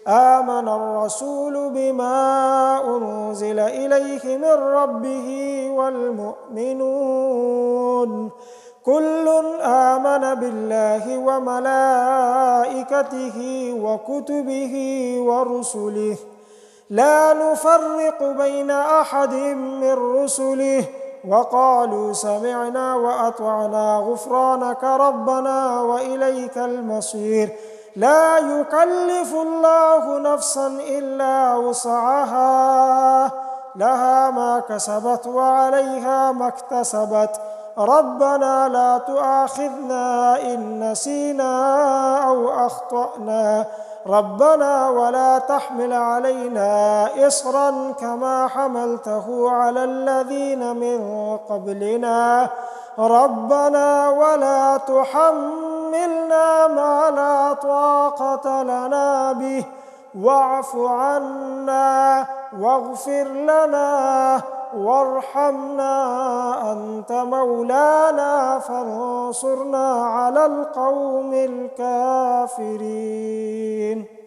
آمن الرسول بما أنزل إليه من ربه والمؤمنون كل آمن بالله وملائكته وكتبه ورسله لا نفرق بين أحد من رسله وقالوا سمعنا وأطعنا غفرانك ربنا وإليك المصير لا يكلف الله نفسا إلا وسعها لها ما كسبت وعليها ما اكتسبت ربنا لا تؤاخذنا إن نسينا أو أخطأنا ربنا ولا تحمل علينا إصرا كما حملته على الذين من قبلنا ربنا ولا تحملنا ما لا طاقة لنا به واعف عنا واغفر لنا وارحمنا أنت مولانا فانصرنا على القوم الكافرين.